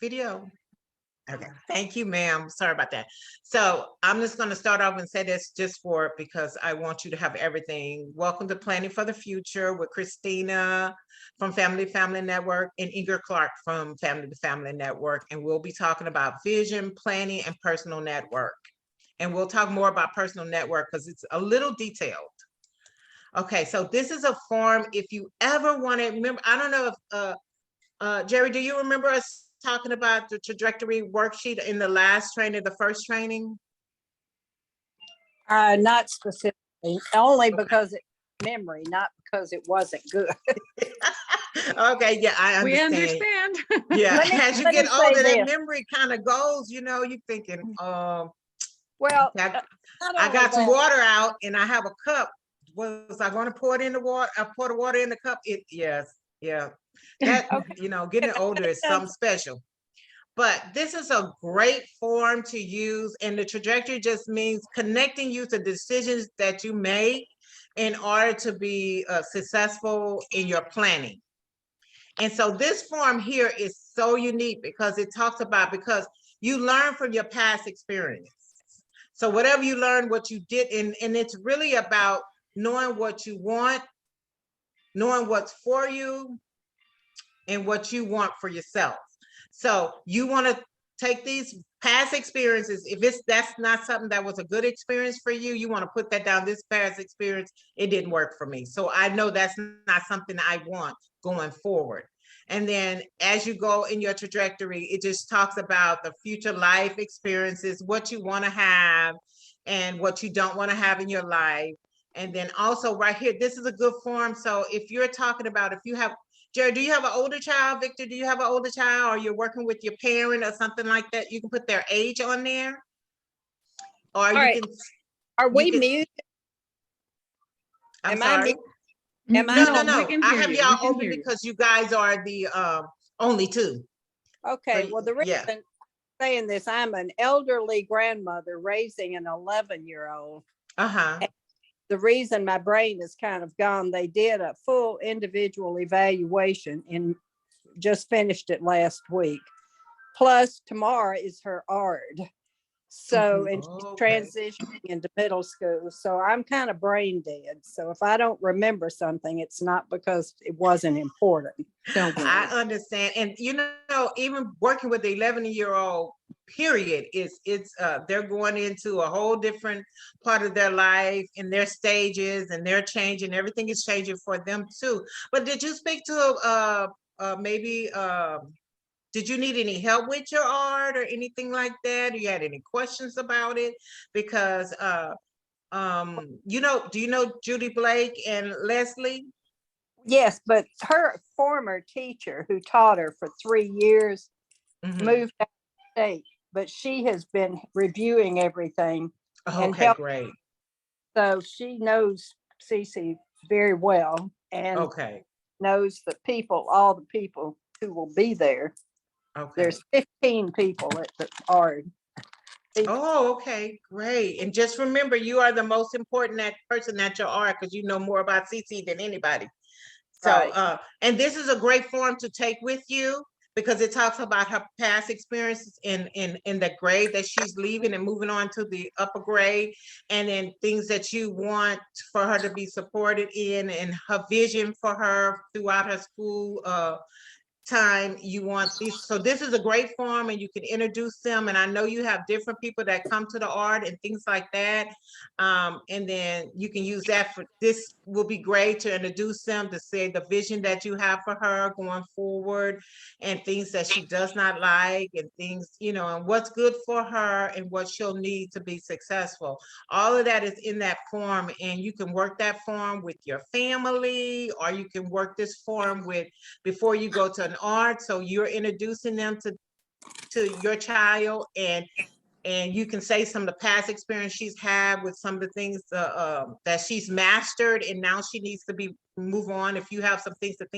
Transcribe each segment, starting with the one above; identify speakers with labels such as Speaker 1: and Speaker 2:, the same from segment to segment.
Speaker 1: video. Okay, thank you, ma'am. Sorry about that. So I'm just going to start off and say this just for because I want you to have everything. Welcome to Planning for the Future with Christina from Family to Family Network and Inger Clark from Family to Family Network. And we'll be talking about vision, planning, and personal network. And we'll talk more about personal network because it's a little detailed. Okay, so this is a form. If you ever want to remember, I don't know if Jerry, do you remember us talking about the trajectory worksheet in the last training, the first training?
Speaker 2: Not specifically, only because it memory, not because it wasn't good.
Speaker 1: Okay, yeah, I
Speaker 3: We
Speaker 1: understand.
Speaker 3: understand.
Speaker 1: Yeah,
Speaker 2: Let me-
Speaker 1: as you
Speaker 2: let me
Speaker 1: get
Speaker 2: say
Speaker 1: older, that
Speaker 2: this.
Speaker 1: memory kind of goes, you thinking,
Speaker 2: Well,
Speaker 1: I
Speaker 2: not
Speaker 1: I
Speaker 2: only
Speaker 1: got some
Speaker 2: that,
Speaker 1: water out and I have a cup. Was I going to pour it in the water? I pour the water in the cup. Yes, yeah. That,
Speaker 2: Okay.
Speaker 1: getting older is something special. But this is a great form to use, and the trajectory just means connecting you to decisions that you make in order to be successful in your planning. And so this form here is so unique because it talks about because you learn from your past experience. So whatever you learn, what you did, and it's really about knowing what you want, knowing what's for you, and what you want for yourself. So you want to take these past experiences. If that's not something that was a good experience for you, you want to put that down. This past experience, it didn't work for me. So I know that's not something I want going forward. And then as you go in your trajectory, it just talks about the future life experiences, what you want to have and what you don't want to have in your life. And then also right here, this is a good form. So if you're talking about, if you have, Jared, do you have an older child? Victor, do you have an older child or you're working with your parent or something like that? You can put their age on there. Or you
Speaker 2: right.
Speaker 1: can,
Speaker 2: Are we
Speaker 1: can-
Speaker 2: muted?
Speaker 1: I'm
Speaker 2: Am I
Speaker 1: sorry.
Speaker 2: muted? Am I
Speaker 1: No,
Speaker 3: we can
Speaker 1: I
Speaker 3: hear
Speaker 1: have
Speaker 3: you.
Speaker 1: y'all
Speaker 3: We can
Speaker 1: open
Speaker 3: hear you.
Speaker 1: because you guys are the only two.
Speaker 2: Okay,
Speaker 1: So,
Speaker 2: well, the reason
Speaker 1: yeah.
Speaker 2: I'm saying this, I'm an elderly grandmother raising an 11-year-old.
Speaker 1: Uh-huh.
Speaker 2: The reason my brain is kind of gone, they did a full individual evaluation and just finished it last week. Plus, tomorrow is her ARD. So,
Speaker 1: Mhm.
Speaker 2: and she's
Speaker 1: Okay.
Speaker 2: transitioning into middle school. So I'm kind of brain dead. So if I don't remember something, it's not because it wasn't important.
Speaker 3: Don't worry.
Speaker 1: I understand. And even working with the 11-year-old period it's they're going into a whole different part of their life and their stages and they're changing. Everything is changing for them too. But did you speak to maybe did you need any help with your art or anything like that? Or you had any questions about it? Because do you know Judy Blake and Leslie?
Speaker 2: Yes, but her former teacher who taught her for 3 years
Speaker 1: Mhm.
Speaker 2: moved out of state, but she has been reviewing everything. and
Speaker 1: Okay,
Speaker 2: help.
Speaker 1: great.
Speaker 2: So she knows Cece very well and
Speaker 1: Okay,
Speaker 2: knows all the people who will be there.
Speaker 1: okay.
Speaker 2: There's 15 people at the ARD.
Speaker 1: Oh, okay, great. And just remember, you are the most important person at your art because you know more about CC than anybody. So,
Speaker 2: Right.
Speaker 1: And this is a great form to take with you because it talks about her past experiences in the grade that she's leaving and moving on to the upper grade, and then things that you want for her to be supported in, and her vision for her throughout her school time you want these. So this is a great form and you can introduce them. And I know you have different people that come to the art and things like that. And then you can use that for this will be great to introduce them to say the vision that you have for her going forward and things that she does not like and things, and what's good for her and what she'll need to be successful. All of that is in that form, and you can work that form with your family, or you can work this form with before you go to an art. So you're introducing them to your child, and you can say some of the past experience she's had with some of the things that she's mastered, and now she needs to move on. If you have some things that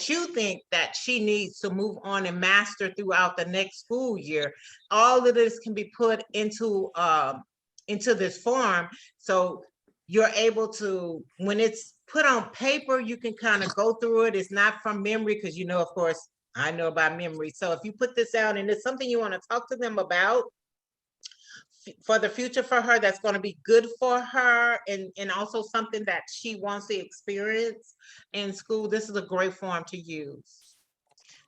Speaker 1: you think that she needs to move on and master throughout the next school year, all of this can be put into this form. So you're able to, when it's put on paper, you can kind of go through it. It's not from memory because of course I know by memory. So if you put this out and it's something you want to talk to them about for the future for her, that's going to be good for her, and also something that she wants to experience in school, this is a great form to use.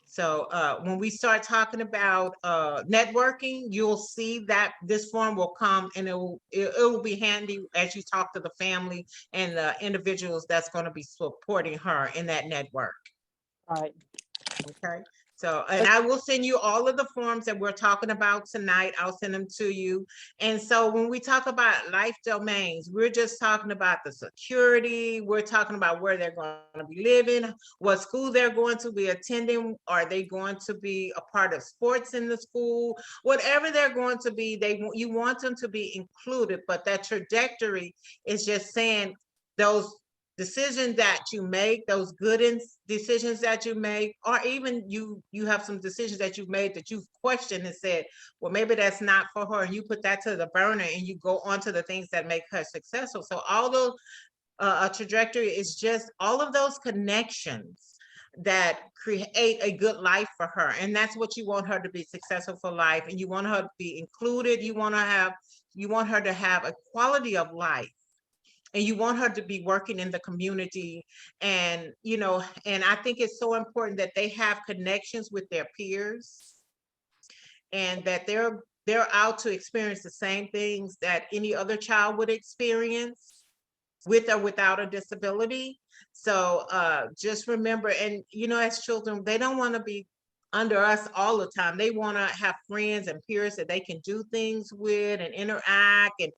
Speaker 1: So when we start talking about networking, you'll see that this form will come, and it will be handy as you talk to the family and the individuals that's going to be supporting her in that network.
Speaker 2: Right.
Speaker 1: Okay. So, and I will send you all of the forms that we're talking about tonight. I'll send them to you. And so when we talk about life domains, we're just talking about the security. We're talking about where they're going to be living, what school they're going to be attending. Are they going to be a part of sports in the school? Whatever they're going to be, you want them to be included, but that trajectory is just saying those decisions that you make, those decisions that you make, or even you have some decisions that you've made that you've questioned and said, well, maybe that's not for her, and you put that to the burner and you go on to the things that make her successful. So all those a trajectory is just all of those connections that create a good life for her, and that's what you want her to be successful for life, and you want her to be included. You want her to have a quality of life, and you want her to be working in the community. And and I think it's so important that they have connections with their peers, and that they're out to experience the same things that any other child would experience, with or without a disability. So just remember, and as children, they don't want to be under us all the time. They want to have friends and peers that they can do things with and interact, and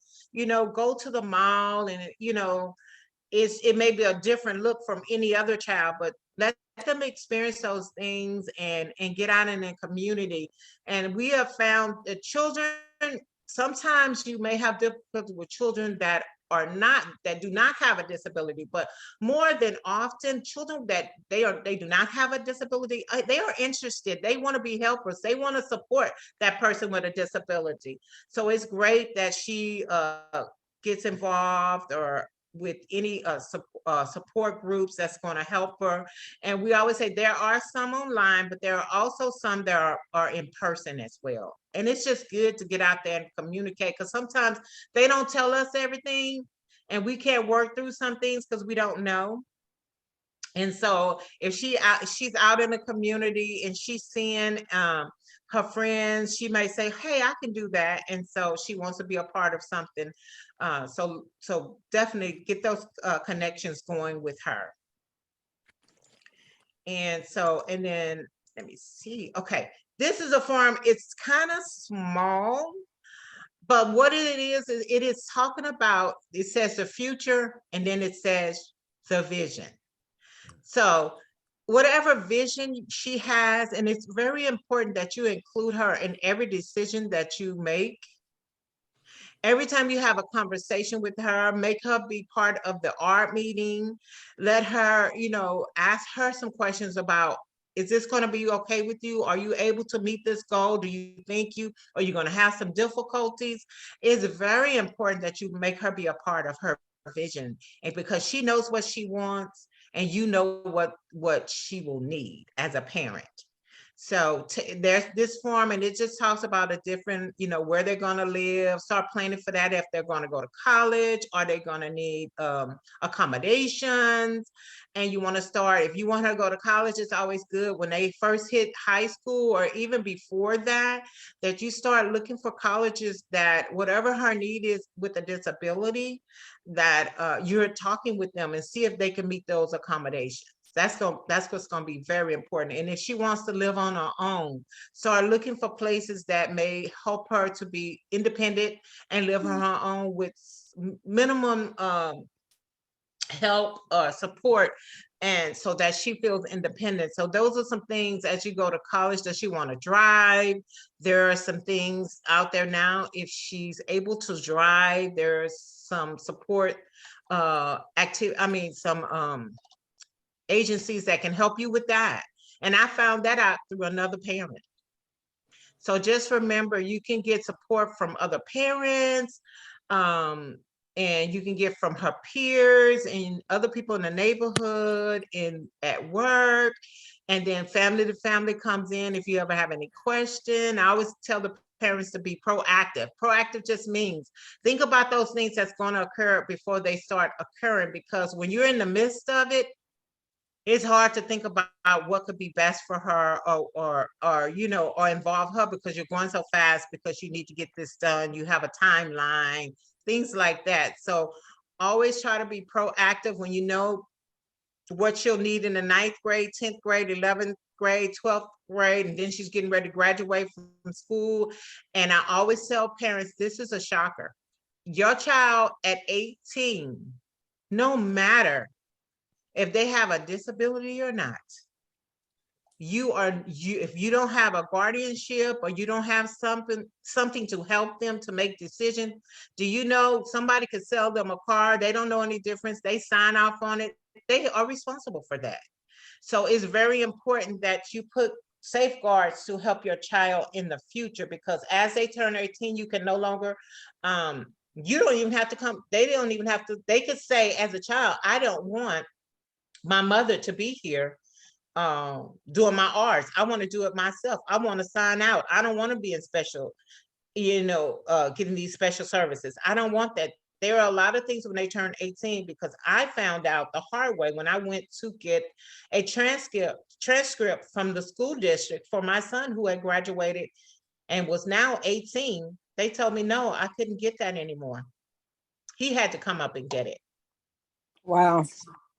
Speaker 1: go to the mall, and it may be a different look from any other child, but let them experience those things and get out in the community. And we have found that children, sometimes you may have difficulty with children that do not have a disability, but more than often, children that they do not have a disability, they are interested. They want to be helpers. They want to support that person with a disability. So it's great that she gets involved, or with any support groups that's going to help her. And we always say there are some online, but there are also some that are in person as well. And it's just good to get out there and communicate, because sometimes they don't tell us everything, and we can't work through some things because we don't know. And so if she's out in the community and she's seeing her friends, she may say, hey, I can do that. And so she wants to be a part of something. So definitely get those connections going with her. And then let me see. Okay, this is a form. It's kind of small, but what it is talking about, it says the future, and then it says the vision. So whatever vision she has, and it's very important that you include her in every decision that you make. Every time you have a conversation with her, make her be part of the art meeting. Let her, ask her some questions about, is this going to be okay with you? Are you able to meet this goal? Do you think are you going to have some difficulties? It's very important that you make her be a part of her vision, and because she knows what she wants, and what she will need as a parent. So there's this form, and it just talks about a different, where they're going to live. Start planning for that. If they're going to go to college, are they going to need accommodations? And you want to start, if you want her to go to college, it's always good when they first hit high school, or even before that you start looking for colleges that whatever her need is with a disability, that you're talking with them and see if they can meet those accommodations. That's what's going to be very important. And if she wants to live on her own, start looking for places that may help her to be independent and live on her own with minimum help or support, and so that she feels independent. So those are some things as you go to college. Does she want to drive? There are some things out there now. If she's able to drive, there's some support some agencies that can help you with that. And I found that out through another parent. So just remember, you can get support from other parents, and you can get from her peers and other people in the neighborhood and at work. And then family to family comes in if you ever have any question. I always tell the parents to be proactive. Proactive just means think about those things that's going to occur before they start occurring, because when you're in the midst of it, it's hard to think about what could be best for her, or you know, or involve her, because you're going so fast because you need to get this done. You have a timeline, things like that. So always try to be proactive when you know what she'll need in the 9th grade, 10th grade, 11th grade, 12th grade, and then she's getting ready to graduate from school. And I always tell parents, this is a shocker. Your child at 18, no matter if they have a disability or not, if you don't have a guardianship, or you don't have something to help them to make decisions, do you know somebody could sell them a car, they don't know any difference, they sign off on it, they are responsible for that. So it's very important that you put safeguards to help your child in the future, because as they turn 18, you can no longer, you don't even have to come, they don't even have to, they could say as a child, I don't want my mother to be here doing my arts. I want to do it myself. I want to sign out. I don't want to be in special, you know, getting these special services. I don't want that. There are a lot of things when they turn 18, because I found out the hard way when I went to get a transcript from the school district for my son who had graduated and was now 18. They told me, no, I couldn't get that anymore. He had to come up and get it.
Speaker 2: Wow.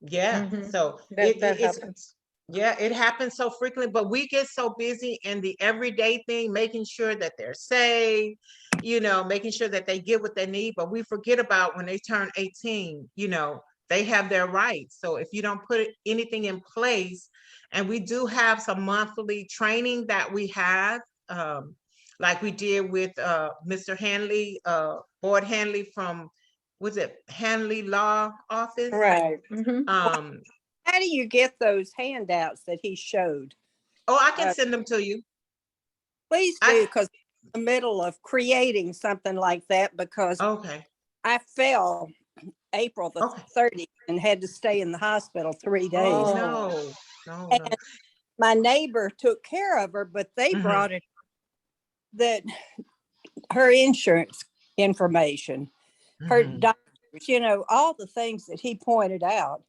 Speaker 1: Yeah.
Speaker 3: Mhm.
Speaker 1: So
Speaker 3: That
Speaker 1: it's,
Speaker 3: happens.
Speaker 1: yeah, it happens so frequently, but we get so busy in the everyday thing, making sure that they're safe, you know, making sure that they get what they need, but we forget about when they turn 18, you know, they have their rights. So if you don't put anything in place, and we do have some monthly training that we have, like we did with Mr. Hanley, Board Hanley from, was it Hanley Law Office?
Speaker 3: Right. Mhm.
Speaker 2: How do you get those handouts that he showed?
Speaker 1: Oh, I can
Speaker 2: Uh,
Speaker 1: send them to you.
Speaker 2: Please
Speaker 1: I-
Speaker 2: do, because in the middle of creating something like that, because
Speaker 1: Okay.
Speaker 2: I fell April the
Speaker 1: Okay.
Speaker 2: 30th and had to stay in the hospital 3 days.
Speaker 1: Oh,
Speaker 3: Oh.
Speaker 1: no, no, no.
Speaker 2: And my neighbor took care of her, but they
Speaker 1: Mhm.
Speaker 2: brought it that her insurance information, her
Speaker 1: Mhm.
Speaker 2: doctors, you know, all the things that he pointed out.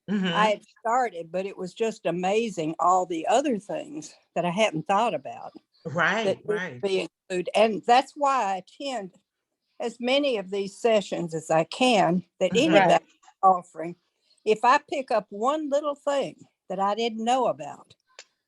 Speaker 1: Mhm.
Speaker 2: I had started, but it was just amazing all the other things that I hadn't thought about
Speaker 1: Right,
Speaker 2: that need to
Speaker 1: right.
Speaker 2: be included. And that's why I attend as many of these sessions as I can that
Speaker 1: Mhm.
Speaker 2: anybody's
Speaker 3: Right.
Speaker 2: offering. If I pick up one little thing that I didn't know about,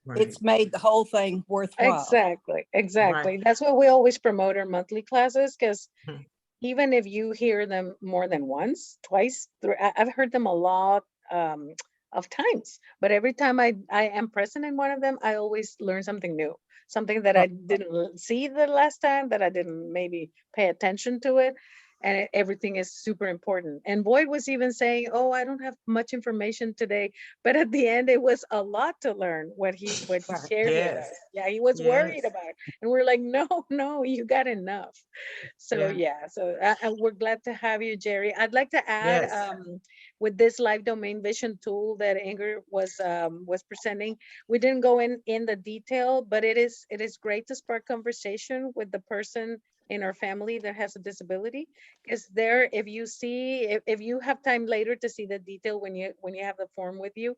Speaker 1: Right,
Speaker 2: it's made the whole thing worthwhile.
Speaker 3: Exactly.
Speaker 1: right.
Speaker 3: Exactly. That's why we always promote our monthly classes, because
Speaker 1: Mhm.
Speaker 3: even if you hear them more than once, twice, I've heard them a lot of times, but every time I am present in one of them, I always learn something new, something that I didn't see the last time, that I didn't maybe pay attention to it. And everything is super important. And Boyd was even saying, "Oh, I don't have much information today," but at the end, it was a lot to learn what he
Speaker 2: Right.
Speaker 3: shared with
Speaker 1: Yes,
Speaker 3: us. Yeah, he was worried
Speaker 1: yes,
Speaker 3: about it, and we're like, "No, no, you got enough." So
Speaker 1: yeah,
Speaker 3: yeah, so we're glad to have you, Jerry. I'd like to add,
Speaker 1: yes.
Speaker 3: with this live domain vision tool that Inger was presenting, we didn't go in the detail, but it is great to spark conversation with the person in our family that has a disability, because there, if you see, if you have time later to see the detail when you have the form with you,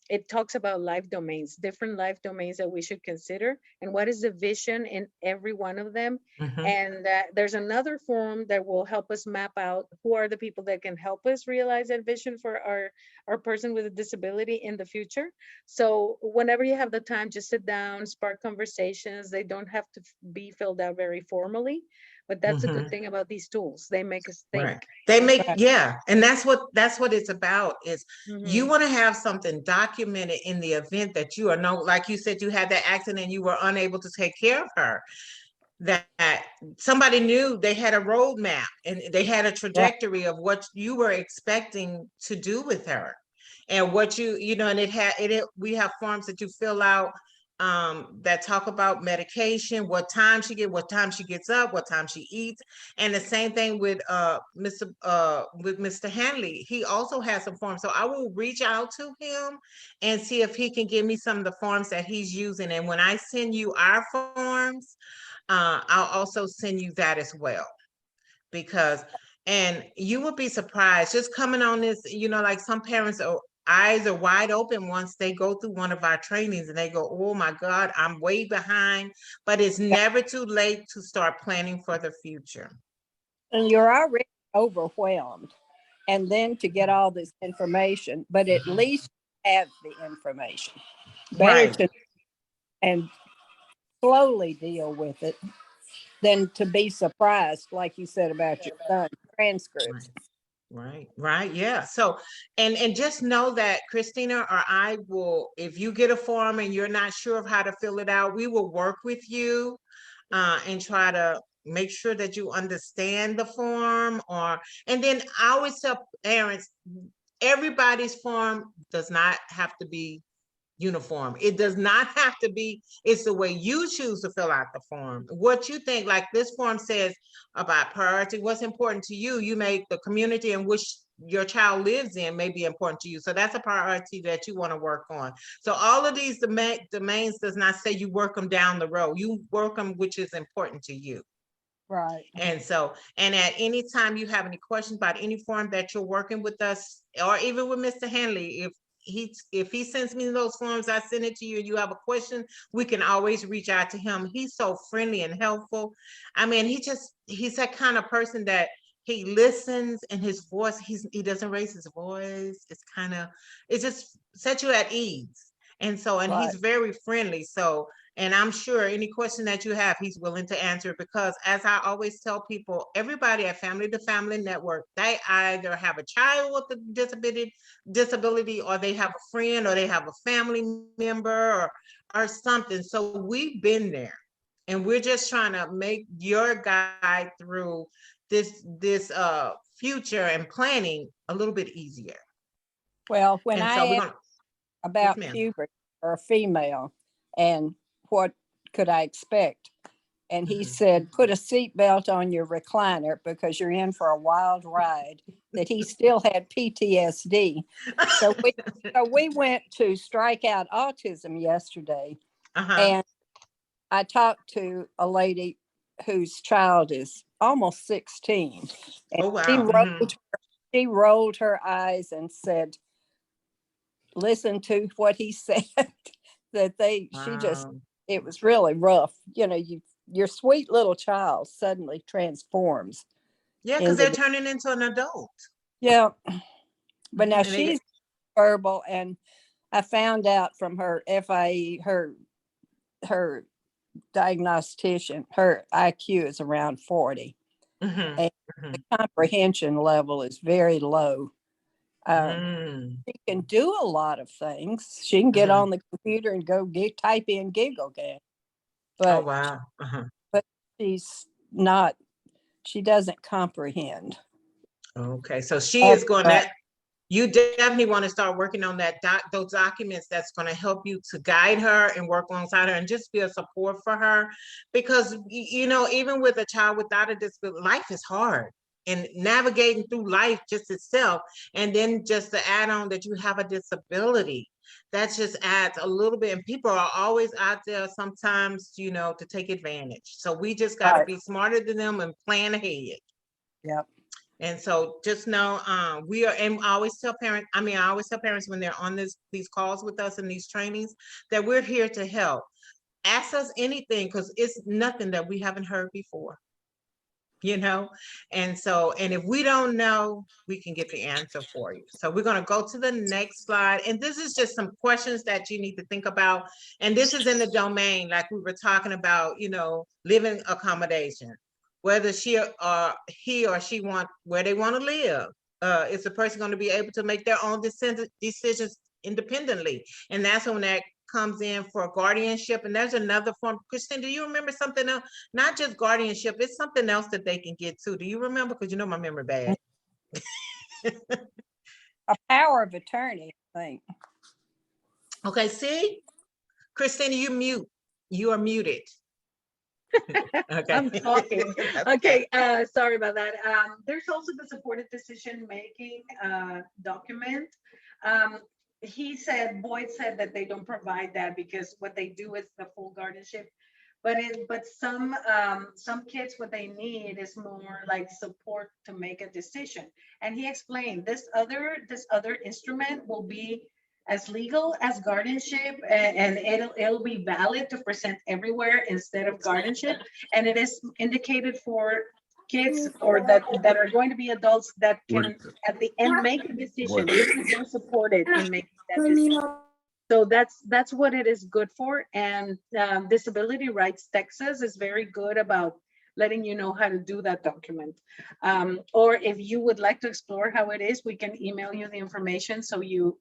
Speaker 3: it talks about live domains, different live domains that we should consider, and what is the vision in every one of them.
Speaker 1: Mhm.
Speaker 3: And there's another form that will help us map out who are the people that can help us realize that vision for our person with a disability in the future. So whenever you have the time, just sit down, spark conversations. They don't have to be filled out very formally, but that's a good
Speaker 1: Mhm.
Speaker 3: thing about these tools. They make us think.
Speaker 1: Right. They make,
Speaker 2: Right.
Speaker 1: yeah, and that's what it's about, is you
Speaker 3: Mhm.
Speaker 1: want to have something documented in the event that you are no, like you said, you had that accident and you were unable to take care of her. That somebody knew, they had a roadmap and they had a
Speaker 2: Right.
Speaker 1: trajectory of what you were expecting to do with her, and what you know, and we have forms that you fill out that talk about medication, what time she gets up, what time she eats. And the same thing with Mr. Hanley. He also has some forms. So I will reach out to him and see if he can give me some of the forms that he's using. And when I send you our forms, I'll also send you that as well. Because, and you would be surprised just coming on this, like some parents are eyes are wide open once they go through one of our trainings and they go, oh my God, I'm way behind. But it's never too late to start planning for the future.
Speaker 2: And you're already overwhelmed. And then to get all this information, but at least have the information. Better
Speaker 1: Right.
Speaker 2: to and slowly deal with it than to be surprised, like you said about your son, transcripts.
Speaker 1: Right. Yeah. So, and just know that Christina or I will, if you get a form and you're not sure of how to fill it out, we will work with you and try to make sure that you understand the form. And then I always tell parents, everybody's form does not have to be uniform. It does not have to be. It's the way you choose to fill out the form. What you think, like this form says about priority, what's important to you. You make the community in which your child lives in may be important to you. So that's a priority that you want to work on. So all of these domains does not say you work them down the road. You work them which is important to you.
Speaker 2: Right.
Speaker 1: And so, and at any time you have any questions about any form that you're working with us, or even with Mr. Hanley, if he sends me those forms, I send it to you, and you have a question, we can always reach out to him. He's so friendly and helpful. I mean, he's that kind of person that he listens, and his voice, he doesn't raise his voice. It just sets you at ease. And so, and he's very friendly. So, and I'm sure any question that you have, he's willing to answer, because as I always tell people, everybody at Family to Family Network, they either have a child with a disability, or they have a friend, or they have a family member or something. So we've been there, and we're just trying to make your guide through this future and planning a little bit easier.
Speaker 2: Well, when
Speaker 1: And
Speaker 2: I
Speaker 1: so we're
Speaker 2: asked
Speaker 1: gonna,
Speaker 2: about
Speaker 1: ma'am.
Speaker 2: puberty or a female and what could I expect, and he
Speaker 1: Mhm.
Speaker 2: said, put a seatbelt on your recliner because you're in for a wild ride, that he still had PTSD. So we went to Strike Out Autism yesterday, and I talked to a lady whose child is almost 16. And
Speaker 1: Oh wow.
Speaker 2: she rolled her eyes and said, listen to what he said,
Speaker 1: Wow.
Speaker 2: it was really rough. Your sweet little child suddenly transforms
Speaker 1: Yeah, because
Speaker 2: into
Speaker 1: they're turning into an adult.
Speaker 2: yeah. But now
Speaker 1: And they
Speaker 2: she's verbal, and I found out from her FIE, her diagnostician, her IQ is around 40, and the comprehension level is very low. She can do a lot of things. She can get on the computer and go type in Giggle Gang,
Speaker 1: Oh
Speaker 2: but
Speaker 1: wow.
Speaker 2: but she doesn't comprehend.
Speaker 1: Okay, so she is going
Speaker 2: Abstract.
Speaker 1: to, you definitely want to start working on those documents that's going to help you to guide her and work alongside her and just be a support for her. Because, even with a child without a disability, life is hard, and navigating through life just itself. And then just to add on that you have a disability, that just adds a little bit. And people are always out there sometimes, to take advantage. So we just got to be smarter than them and plan ahead.
Speaker 2: Yep.
Speaker 1: And so just know, and I always tell parents when they're on these calls with us and these trainings, that we're here to help. Ask us anything, because it's nothing that we haven't heard before. And so, and if we don't know, we can get the answer for you. So we're going to go to the next slide. And this is just some questions that you need to think about. And this is in the domain, like we were talking about, living accommodation, whether he or she want where they want to live. Is the person going to be able to make their own decisions independently? And that's when that comes in for guardianship. And there's another form. Christine, do you remember something else? Not just guardianship, it's something else that they can get too. Do you remember? Because my memory bad.
Speaker 2: A power of attorney, I think.
Speaker 1: Okay, see? Christina, you are muted. Okay.
Speaker 3: I'm talking.
Speaker 1: That's
Speaker 3: Okay, sorry about that. There's also the supported decision-making document. Um, Boyd said that they don't provide that because what they do is the full guardianship. But some kids, what they need is more like support to make a decision. And he explained this other instrument will be as legal as guardianship, and it'll be valid to present everywhere instead of guardianship. And it is indicated for kids or that are going to be adults that can at the end make a decision if they're supported in making that decision. So that's what it is good for. And Disability Rights Texas is very good about letting you know how to do that document. Or if you would like to explore how it is, we can email you the information so you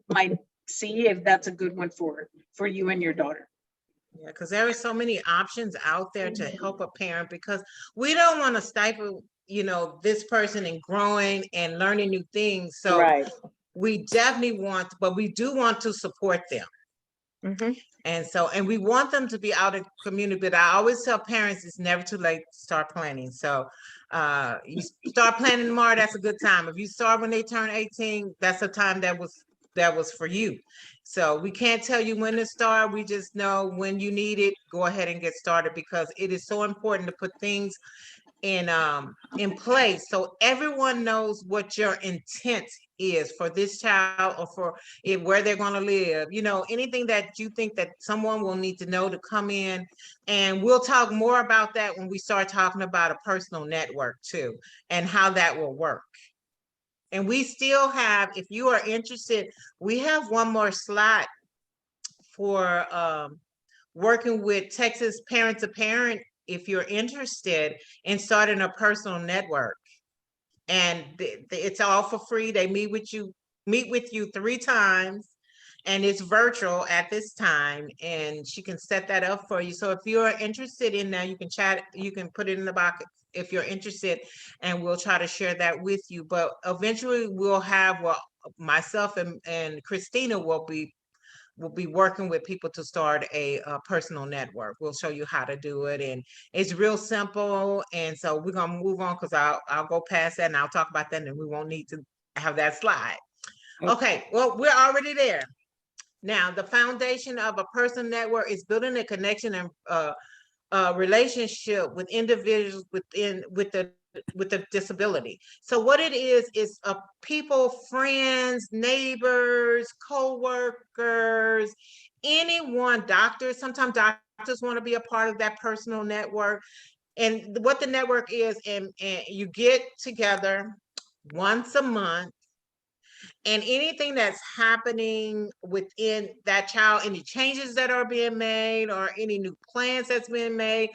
Speaker 3: might see if that's a good one for you and your daughter.
Speaker 1: Yeah, because there are so many options out there to help a parent, because we don't want to stifle, this person in growing and learning new things. So
Speaker 3: Right.
Speaker 1: we definitely want, but we do want to support them.
Speaker 3: Mhm.
Speaker 1: And we want them to be out in community, but I always tell parents it's never too late to start planning. So you start planning tomorrow, that's a good time. If you start when they turn 18, that's a time that was for you. So we can't tell you when to start. We just know when you need it, go ahead and get started, because it is so important to put things in place so everyone knows what your intent is for this child, or for where they're going to live, anything that you think that someone will need to know to come in. And we'll talk more about that when we start talking about a personal network too, and how that will work. And we still have, if you are interested, we have one more slot for working with Texas Parent to Parent, if you're interested in starting a personal network. And it's all for free. They meet with you 3 times, and it's virtual at this time, and she can set that up for you. So if you're interested in that, you can chat, you can put it in the box if you're interested, and we'll try to share that with you. But eventually we'll have, myself and Christina will be working with people to start a personal network. We'll show you how to do it, and it's real simple. And so we're gonna move on, because I'll go past that and I'll talk about that, and we won't need to have that slide. Okay, well, we're already there. Now, the foundation of a personal network is building a connection and relationship with individuals with the disability. So what it is people, friends, neighbors, co-workers, anyone, doctors. Sometimes doctors want to be a part of that personal network. And what the network is, and you get together once a month, and anything that's happening within that child, any changes that are being made, or any new plans that's been made.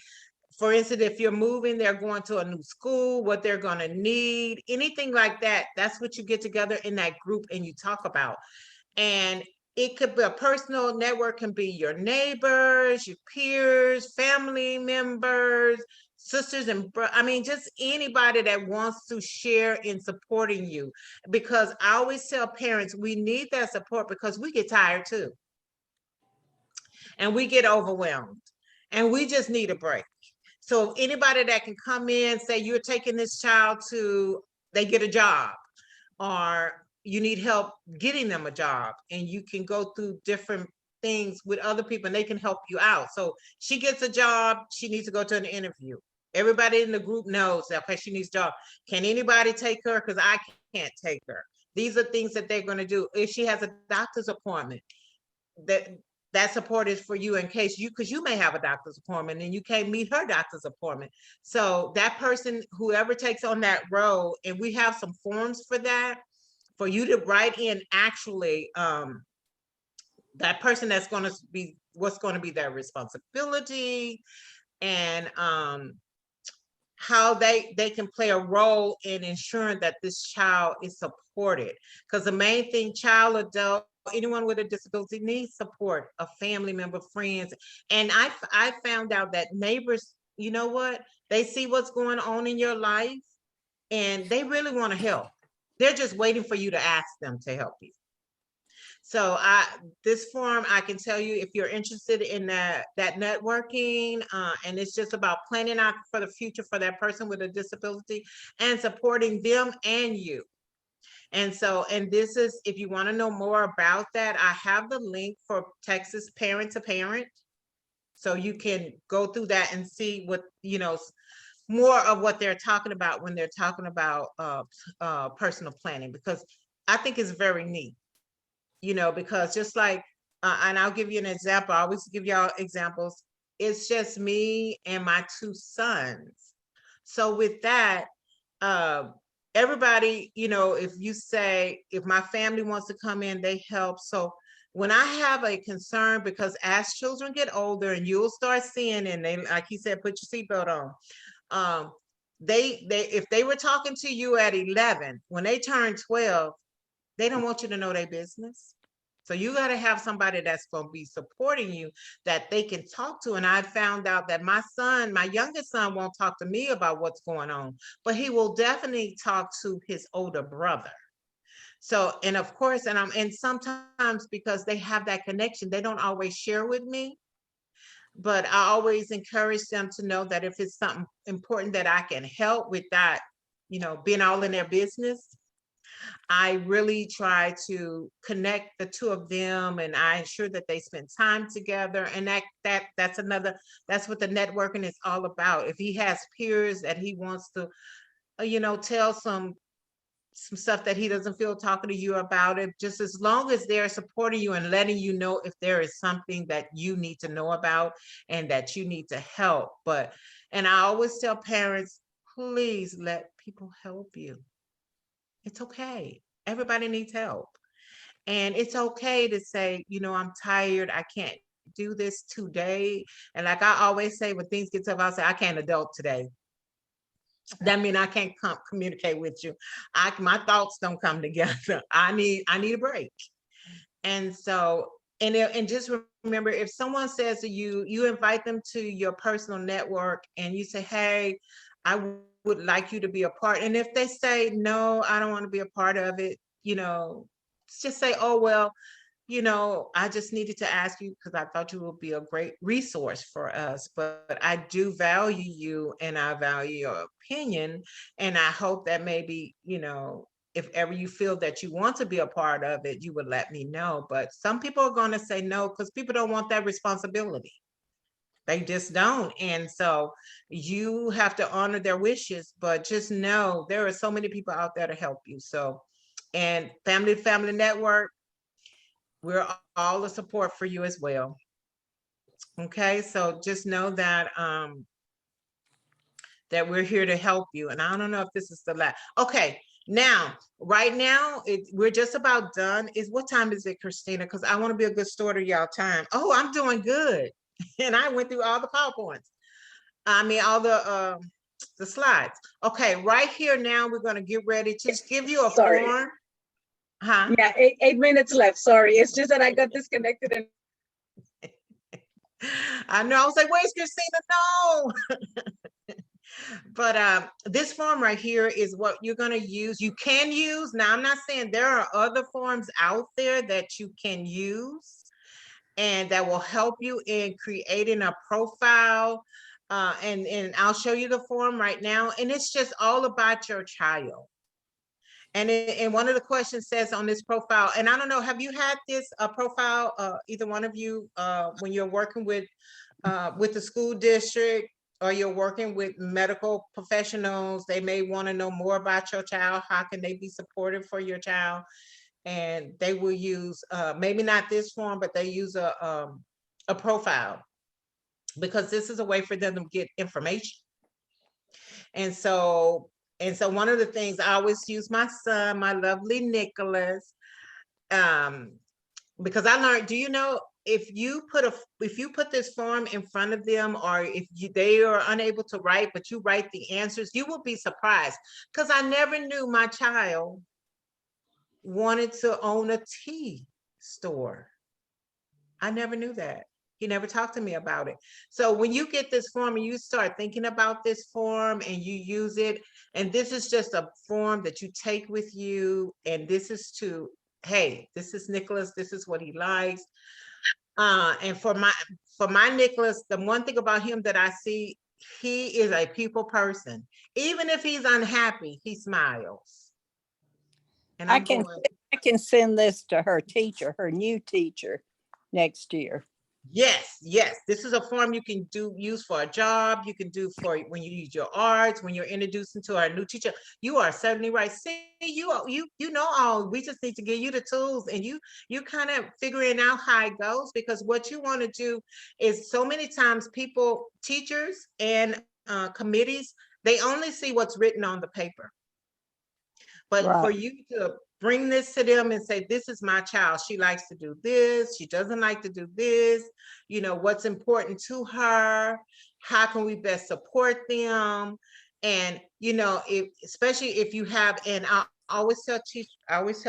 Speaker 1: For instance, if you're moving, they're going to a new school, what they're going to need, anything like that. That's what you get together in that group and you talk about. And it could be a personal network, can be your neighbors, your peers, family members, sisters and just anybody that wants to share in supporting you. Because I always tell parents, we need that support, because we get tired too. And we get overwhelmed, and we just need a break. So anybody that can come in, say you're taking this child they get a job, or you need help getting them a job, and you can go through different things with other people and they can help you out. So she gets a job, she needs to go to an interview. Everybody in the group knows that, okay, she needs a job. Can anybody take her? Because I can't take her. These are things that they're going to do. If she has a doctor's appointment, that support is for you, in case because you may have a doctor's appointment and you can't meet her doctor's appointment. So that person, whoever takes on that role, and we have some forms for that, for you to write in actually that person that's going to be, what's going to be their responsibility, and how they can play a role in ensuring that this child is supported. Because the main thing, child, adult, anyone with a disability needs support, a family member, friends. And I found out that neighbors, you know what, they see what's going on in your life and they really want to help. They're just waiting for you to ask them to help you. So this form, I can tell you if you're interested in that networking, and it's just about planning out for the future for that person with a disability and supporting them and you. And so, and this is, if you want to know more about that, I have the link for Texas Parent to Parent. So you can go through that and see what, more of what they're talking about when they're talking about personal planning, because I think it's very neat, because just like, and I'll give you an example. I always give y'all examples. It's just me and my two sons. So with that, uh, everybody, if you say, if my family wants to come in, they help. So when I have a concern, because as children get older and you'll start seeing, and they, like he said, put your seatbelt on. They if they were talking to you at 11, when they turn 12, they don't want you to know their business. So you got to have somebody that's going to be supporting you, that they can talk to. And I found out that my son, my youngest son, won't talk to me about what's going on, but he will definitely talk to his older brother. So, and of course, and sometimes because they have that connection, they don't always share with me, but I always encourage them to know that if it's something important that I can help with that, being all in their business, I really try to connect the two of them, and I ensure that they spend time together. And that's what the networking is all about. If he has peers that he wants to, tell some stuff that he doesn't feel talking to you about it, just as long as they're supporting you and letting you know if there is something that you need to know about and that you need to help. And I always tell parents, please let people help you. It's okay. Everybody needs help. And it's okay to say, I'm tired. I can't do this today. And like I always say, when things get tough, I'll say, I can't adult today. That means I can't communicate with you. My thoughts don't come together. I need a break. And so, and just remember, if someone says to you, you invite them to your personal network and you say, hey, I would like you to be a part. And if they say, no, I don't want to be a part of it, just say, oh, well, I just needed to ask you because I thought you would be a great resource for us, but I do value you and I value your opinion. And I hope that maybe, if ever you feel that you want to be a part of it, you would let me know. But some people are going to say no because people don't want that responsibility. They just don't. And so you have to honor their wishes, but just know there are so many people out there to help you. So, and Family to Family Network, we're all the support for you as well. Okay, so just know that that we're here to help you. And I don't know if this is the last. Okay, now, right now, we're just about done. What time is it, Christina? Because I want to be a good steward of y'all time. Oh, I'm doing good. And I went through all the PowerPoints. I mean, all the slides. Okay, right here now, we're going to get ready to just give you a form. Huh?
Speaker 3: Yeah, 8 minutes left. Sorry. It's just that I got disconnected. And
Speaker 1: I know. I was like, where's Christina? No. But this form right here is what you're going to use. You can use. Now, I'm not saying there are other forms out there that you can use and that will help you in creating a profile. And I'll show you the form right now. And it's just all about your child. And one of the questions says on this profile, and I don't know, have you had this profile, either one of you, when you're working with the school district or you're working with medical professionals, they may want to know more about your child. How can they be supportive for your child? And they will use, maybe not this form, but they use a profile, because this is a way for them to get information. And so one of the things I always use my son, my lovely Nicholas, because I learned, do you know, if you put this form in front of them, or if they are unable to write, but you write the answers, you will be surprised. Because I never knew my child wanted to own a tea store. I never knew that. He never talked to me about it. So when you get this form and you start thinking about this form and you use it, and this is just a form that you take with you, and this is to hey, this is Nicholas, this is what he likes. And for my Nicholas, the one thing about him that I see, he is a people person. Even if he's unhappy, he smiles. And
Speaker 2: I
Speaker 1: I'm
Speaker 2: can,
Speaker 1: going,
Speaker 2: I can send this to her teacher, her new teacher next year.
Speaker 1: yes, yes. This is a form you can use for a job. You can do for when you use your arts, when you're introducing to our new teacher. You are certainly right. See, you know all. We just need to give you the tools, and you kind of figuring out how it goes, because what you want to do is, so many times people, teachers and committees, they only see what's written on the paper. But for
Speaker 2: Right.
Speaker 1: you to bring this to them and say, this is my child, she likes to do this, she doesn't like to do this, what's important to her, how can we best support them? And, especially if you have, and I always tell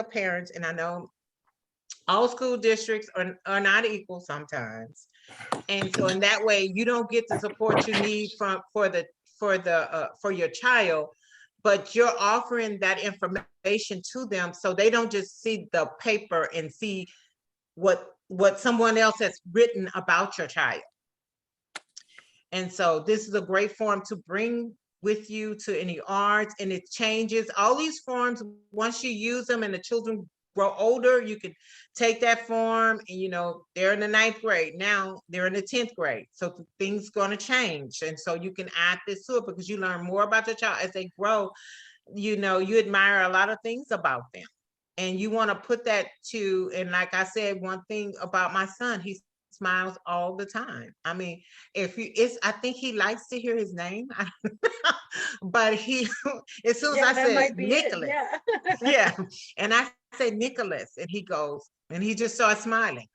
Speaker 1: parents, and I know all school districts are not equal sometimes. And so in that way, you don't get the support you need for your child, but you're offering that information to them, so they don't just see the paper and see what someone else has written about your child. And so this is a great form to bring with you to any arts, and it changes all these forms. Once you use them and the children grow older, you can take that form, and they're in the 9th grade. Now they're in the 10th grade. So things going to change. And so you can add this to it, because you learn more about your child as they grow. You admire a lot of things about them. And you want to put that to, and like I said, one thing about my son, he smiles all the time. I mean, I think he likes to hear his name. But he, as soon as
Speaker 3: Yeah,
Speaker 1: I
Speaker 3: that
Speaker 1: said
Speaker 3: might be it.
Speaker 1: Nicholas,
Speaker 3: Yeah.
Speaker 1: yeah, and I say Nicholas, and he goes, and he just starts smiling.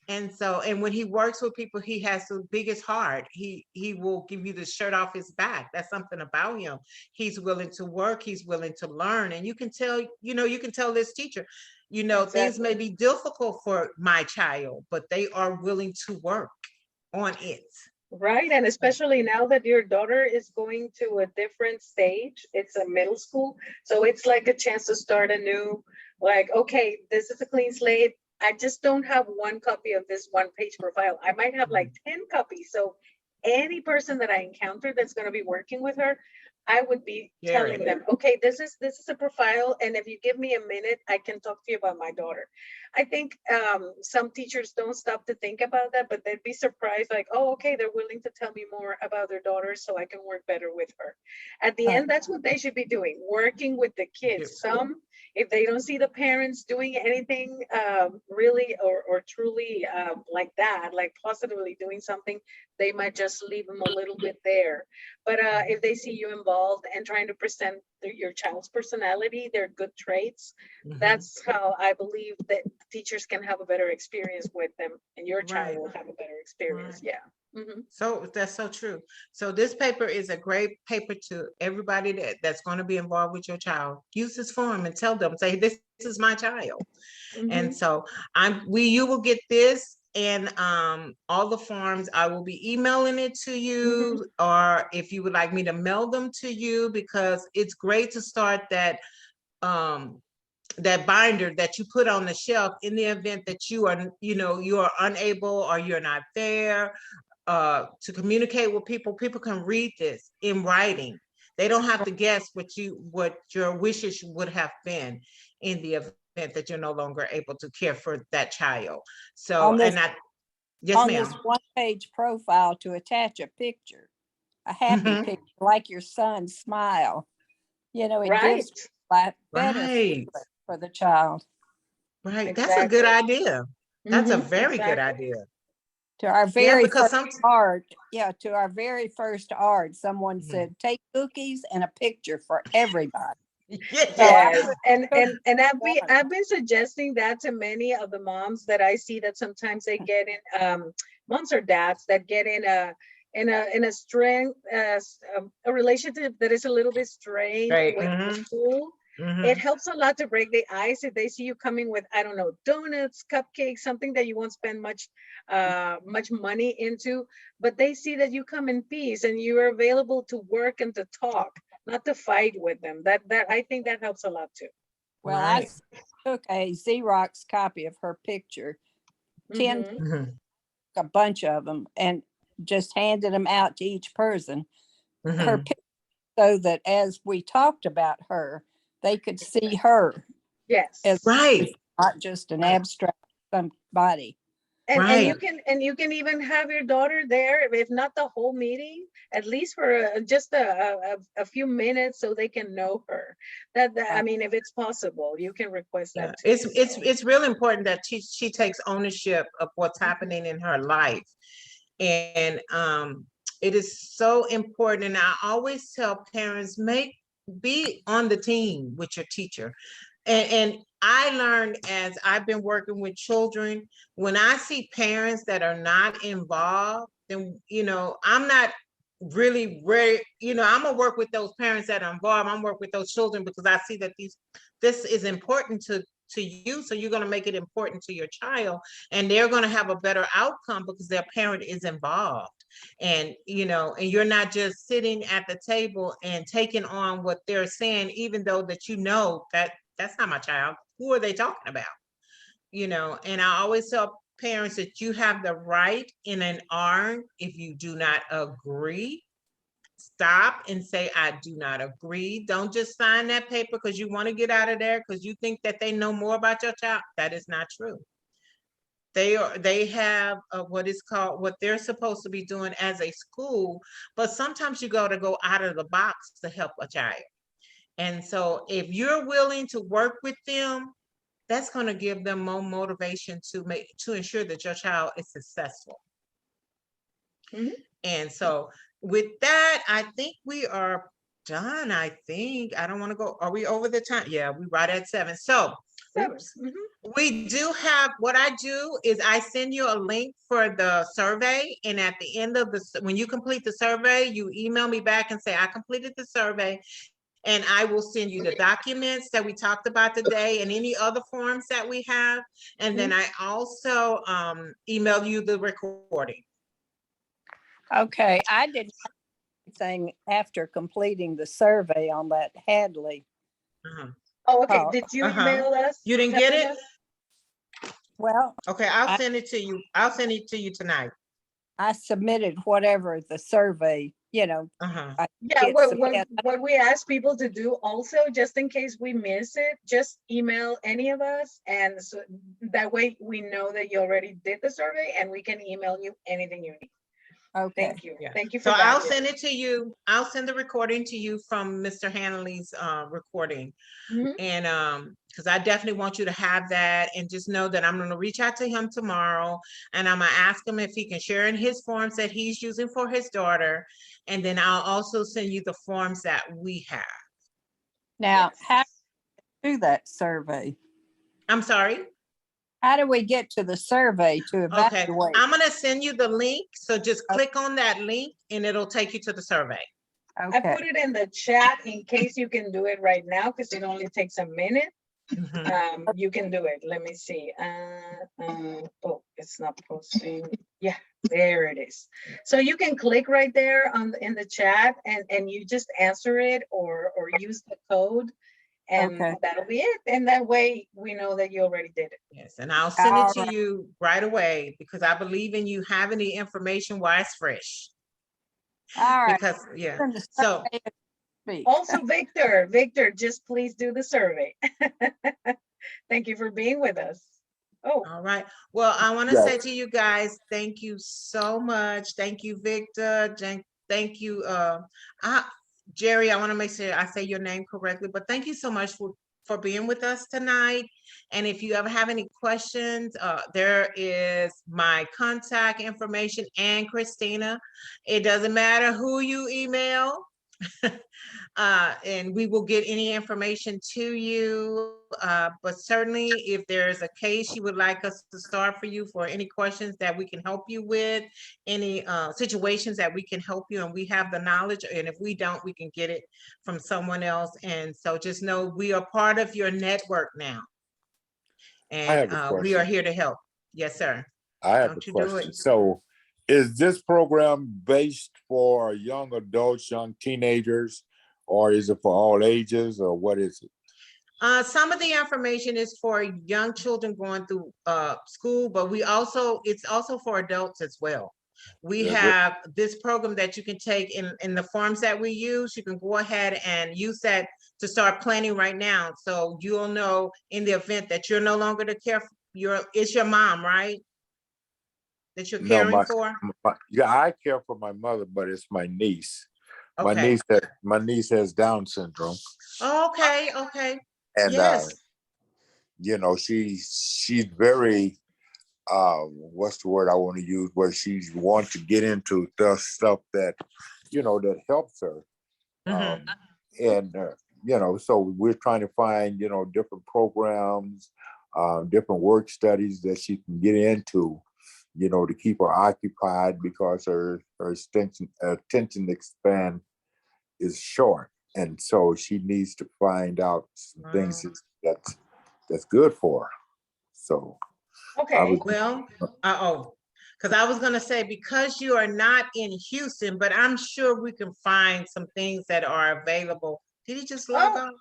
Speaker 1: And so, and when he works with people, he has the biggest heart. He will give you the shirt off his back. That's something about him. He's willing to work. He's willing to learn. And you can tell, this teacher, things may
Speaker 3: Exactly.
Speaker 1: be difficult for my child, but they are willing to work on it.
Speaker 3: Right, and especially now that your daughter is going to a different stage, it's a middle school, so it's like a chance to start anew. Like, okay, this is a clean slate. I just don't have one copy of this one-page profile. I might have like 10 copies. So any person that I encounter that's going to be working with her, I would be
Speaker 1: Gary.
Speaker 3: telling them, okay, this is a profile, and if you give me a minute, I can talk to you about my daughter. I think some teachers don't stop to think about that, but they'd be surprised, like, oh, okay, they're willing to tell me more about their daughter so I can work better with her. At the end, that's what they should be doing, working with the kids. Some, if they don't see the parents doing anything really or truly like that, like positively doing something, they might just leave them a little bit there. But if they see you involved and trying to present your child's personality, their good traits, that's how I believe that teachers can have a better experience with them, and your child will have a better experience.
Speaker 1: Right.
Speaker 3: Yeah. Mm-hmm.
Speaker 1: So that's so true. So this paper is a great paper to everybody that's going to be involved with your child. Use this form and tell them, say, this is my child.
Speaker 3: Mm-hmm.
Speaker 1: And so you will get this, and all the forms, I will be emailing it to you, or if you would like me to mail them to you, because it's great to start that binder that you put on the shelf in the event that you are unable, or you're not there to communicate with people. People can read this in writing. They don't have to guess what your wishes would have been in the event that you're no longer able to care for that child. So,
Speaker 2: On this,
Speaker 1: yes,
Speaker 2: on
Speaker 1: ma'am.
Speaker 2: this one-page profile, to attach a picture, a happy
Speaker 1: Mhm.
Speaker 2: picture, like your son's smile. It
Speaker 3: Right.
Speaker 2: gives a better
Speaker 1: Right.
Speaker 2: feeling for the child.
Speaker 1: Right. That's a good
Speaker 3: Exactly.
Speaker 1: idea. That's a
Speaker 3: Mhm,
Speaker 1: very good
Speaker 3: exactly.
Speaker 1: idea.
Speaker 2: To our
Speaker 1: Yeah,
Speaker 2: very
Speaker 1: because
Speaker 2: first art, someone said, take cookies and a picture for everybody.
Speaker 1: yeah.
Speaker 2: So I
Speaker 3: Yes,
Speaker 2: put
Speaker 3: and
Speaker 2: one.
Speaker 3: I've been suggesting that to many of the moms that I see, that sometimes they get in moms or dads that get in a strain a relationship that is a little bit strained
Speaker 1: Right.
Speaker 3: with the
Speaker 1: Mhm.
Speaker 3: school. It
Speaker 1: Mhm.
Speaker 3: helps a lot to break the ice if they see you coming with, I don't know, donuts, cupcakes, something that you won't spend much money into, but they see that you come in peace and you are available to work and to talk, not to fight with them. That I think that helps a lot too.
Speaker 2: Well, I
Speaker 1: Right.
Speaker 2: took a Xerox copy of her picture, 10,
Speaker 3: Mhm.
Speaker 1: Mhm,
Speaker 2: a bunch of them, and just handed them out to each person. Her
Speaker 1: mhm.
Speaker 2: pic- so that as we talked about her, they could see her as
Speaker 3: Yes.
Speaker 1: Right,
Speaker 2: not just an abstract somebody.
Speaker 3: And
Speaker 1: right.
Speaker 3: you can even have your daughter there, if not the whole meeting, at least for just a few minutes so they can know her. I mean, if it's possible, you can request
Speaker 1: Yeah,
Speaker 3: that too. So,
Speaker 1: it's really important that she takes ownership of what's
Speaker 3: mhm.
Speaker 1: happening in her life. And it is so important. And I always tell parents, be on the team with your teacher. And I learned as I've been working with children, when I see parents that are not involved, then I'm not really ready. I'm gonna work with those parents that are involved. I'm gonna work with those children because I see that this is important to you. So you're gonna make it important to your child, and they're gonna have a better outcome because their parent is involved. And you're not just sitting at the table and taking on what they're saying, even though that that that's not my child. Who are they talking about? And I always tell parents that you have the right in an arm. If you do not agree, stop and say, I do not agree. Don't just sign that paper because you want to get out of there because you think that they know more about your child. That is not true. They have what they're supposed to be doing as a school, but sometimes you got to go out of the box to help a child. And so if you're willing to work with them, that's going to give them more motivation to ensure that your child is successful.
Speaker 3: Mhm.
Speaker 1: And so with that, I think we are done. I think I don't want to go. Are we over the time? Yeah, we right at 7. So,
Speaker 3: 7.
Speaker 1: oops.
Speaker 3: Mhm.
Speaker 1: We do have, what I do is I send you a link for the survey. And at the end of when you complete the survey, you email me back and say, I completed the survey. And I will send you the documents that we talked about today and any other forms that we have. And then I also email you the recording.
Speaker 2: Okay, I did anything after completing the survey on that Hadley.
Speaker 1: Uh-huh.
Speaker 3: Oh, okay.
Speaker 2: Oh,
Speaker 3: Did you
Speaker 1: Uh-huh.
Speaker 3: email us?
Speaker 1: You didn't get it?
Speaker 3: Jessica?
Speaker 2: well,
Speaker 1: Okay, I'll
Speaker 2: I,
Speaker 1: send it to you. I'll send it to you tonight.
Speaker 2: I submitted whatever the survey,
Speaker 1: Uh-huh.
Speaker 2: I
Speaker 3: Yeah,
Speaker 2: hit submit.
Speaker 3: what we ask people to do also, just in case we miss it, just email any of us. And so that way we know that you already did the survey and we can email you anything you need.
Speaker 2: Okay,
Speaker 3: Thank you.
Speaker 1: Yeah.
Speaker 3: Thank you
Speaker 1: So
Speaker 3: for that.
Speaker 1: I'll send it to you. I'll send the recording to you from Mr. Hanley's recording.
Speaker 3: Mhm.
Speaker 1: And because I definitely want you to have that, and just know that I'm going to reach out to him tomorrow, and I'm going to ask him if he can share in his forms that he's using for his daughter. And then I'll also send you the forms that we have.
Speaker 2: now
Speaker 3: Yes.
Speaker 2: how do that survey?
Speaker 1: I'm sorry.
Speaker 2: How do we get to the survey to
Speaker 1: Okay,
Speaker 2: evaluate?
Speaker 1: I'm going to send you the link. So just click on that link and it'll take you to the survey.
Speaker 3: I
Speaker 2: Okay,
Speaker 3: put it in the chat in case you can do it right now because it only takes a minute.
Speaker 1: Mhm.
Speaker 3: You can do it. Let me see. Oh, it's not posting. Yeah, there it is. So you can click right there in the chat and you just answer it or use the code, and
Speaker 2: okay.
Speaker 3: that'll be it. And that way we know that you already did it.
Speaker 1: Yes, and I'll send it
Speaker 2: All
Speaker 1: to
Speaker 2: right.
Speaker 1: you right away because I believe in you having the information while it's fresh.
Speaker 2: All right.
Speaker 1: Because yeah,
Speaker 2: Send the
Speaker 1: so
Speaker 2: survey and speak.
Speaker 3: Also, Victor, just please do the survey. Thank you for being with us. Oh,
Speaker 1: all right. Well, I want to
Speaker 4: Yes.
Speaker 1: say to you guys, thank you so much. Thank you, Victor. Thank you, Jerry. I want to make sure I say your name correctly, but thank you so much for being with us tonight. And if you ever have any questions, there is my contact information and Christina. It doesn't matter who you email. And we will get any information to you. But certainly, if there's a case you would like us to start for you for any questions that we can help you with, any situations that we can help you, and we have the knowledge, and if we don't, we can get it from someone else. And so just know we are part of your network now.
Speaker 4: have
Speaker 1: And
Speaker 4: a
Speaker 1: we are
Speaker 4: question.
Speaker 1: here to help. Yes, sir.
Speaker 4: I have a
Speaker 1: Don't you do it.
Speaker 4: question. So is this program based for young adults, young teenagers, or is it for all ages, or what is it?
Speaker 1: Some of the information is for young children going through school, but it's also for adults as well. We
Speaker 4: Yeah,
Speaker 1: have this program that you can take in the forms that we use. You can go ahead and use that to start planning right now. So you'll know in the event that you're no longer the care, it's your mom, right? That you're
Speaker 4: No,
Speaker 1: caring for?
Speaker 4: yeah, I care for my mother, but it's my niece.
Speaker 1: Okay.
Speaker 4: My niece has Down syndrome,
Speaker 1: Okay, okay.
Speaker 4: and
Speaker 1: Yes.
Speaker 4: you know, she's very what's the word I want to use, where she wants to get into the stuff that, you know, that helps her.
Speaker 1: Mhm.
Speaker 4: And you know, so we're trying to find, you know, different programs, different work studies that she can get into, you know, to keep her occupied, because her attention span is short, and so she needs to find out some things
Speaker 1: Wow.
Speaker 4: that's good for her. So I was
Speaker 3: Okay.
Speaker 1: Well, because I was gonna say, because you are not in Houston, but I'm sure we can find some things that are available. Did he just log
Speaker 3: Oh,
Speaker 1: on?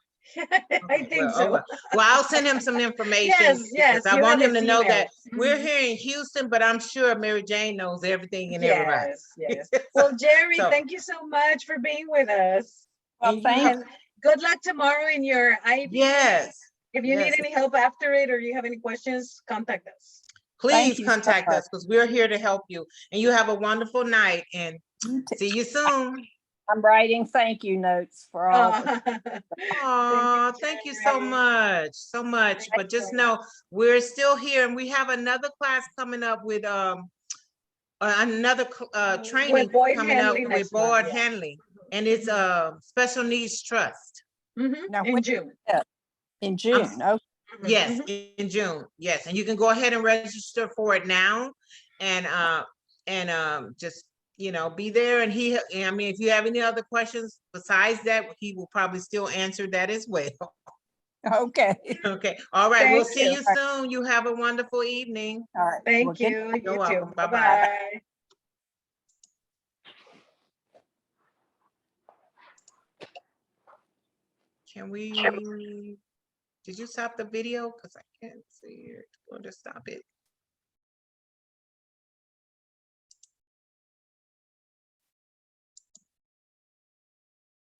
Speaker 3: I think
Speaker 1: Well, oh,
Speaker 3: so.
Speaker 1: well, I'll send him some information
Speaker 3: Yes,
Speaker 1: because
Speaker 3: yes,
Speaker 1: I
Speaker 3: you have
Speaker 1: want him
Speaker 3: his
Speaker 1: to know
Speaker 3: email.
Speaker 1: that we're
Speaker 3: Mhm.
Speaker 1: here in Houston, but I'm sure Mary Jane knows everything and everybody.
Speaker 3: Yes, yes. Well, Jerry,
Speaker 1: So,
Speaker 3: thank you so much for being with us.
Speaker 2: Well,
Speaker 1: and you
Speaker 2: thank
Speaker 1: have,
Speaker 3: And good luck tomorrow in your IEP meeting.
Speaker 1: yes,
Speaker 3: If you need
Speaker 1: yes,
Speaker 3: any help after it or you have any questions, contact us.
Speaker 1: please
Speaker 2: you so
Speaker 1: contact
Speaker 2: much.
Speaker 1: us because we're here to help you. And you have a wonderful night and
Speaker 2: You too.
Speaker 1: see you soon.
Speaker 2: I'm writing thank you notes for all.
Speaker 1: Oh, thank you so
Speaker 3: Jerry.
Speaker 1: much, so much.
Speaker 3: Thank
Speaker 1: But just
Speaker 3: you.
Speaker 1: know we're still here and we have another class coming up with another training
Speaker 3: With Boyd
Speaker 1: coming up
Speaker 3: Hanley
Speaker 1: with
Speaker 3: next month,
Speaker 1: Board
Speaker 3: yeah.
Speaker 1: Hanley, and it's Special Needs Trust.
Speaker 2: Now,
Speaker 3: In
Speaker 2: when-
Speaker 3: June.
Speaker 2: in
Speaker 1: I'm
Speaker 2: June. Oh,
Speaker 1: Yes,
Speaker 3: Mhm.
Speaker 1: in June. Yes, and you can go ahead and register for it now, and just be there. And I mean, if you have any other questions besides that, he will probably still answer that as well.
Speaker 2: okay.
Speaker 1: Okay. All right. We'll
Speaker 3: Thank
Speaker 1: see
Speaker 3: you.
Speaker 1: you soon. You have a wonderful evening.
Speaker 2: All right. Well,
Speaker 3: Thank
Speaker 2: good
Speaker 3: you.
Speaker 1: You're
Speaker 3: You too.
Speaker 1: welcome. Bye-bye.
Speaker 3: Bye-bye.
Speaker 1: Can we? Did you stop the video? Because I can't see it. We'll just stop it.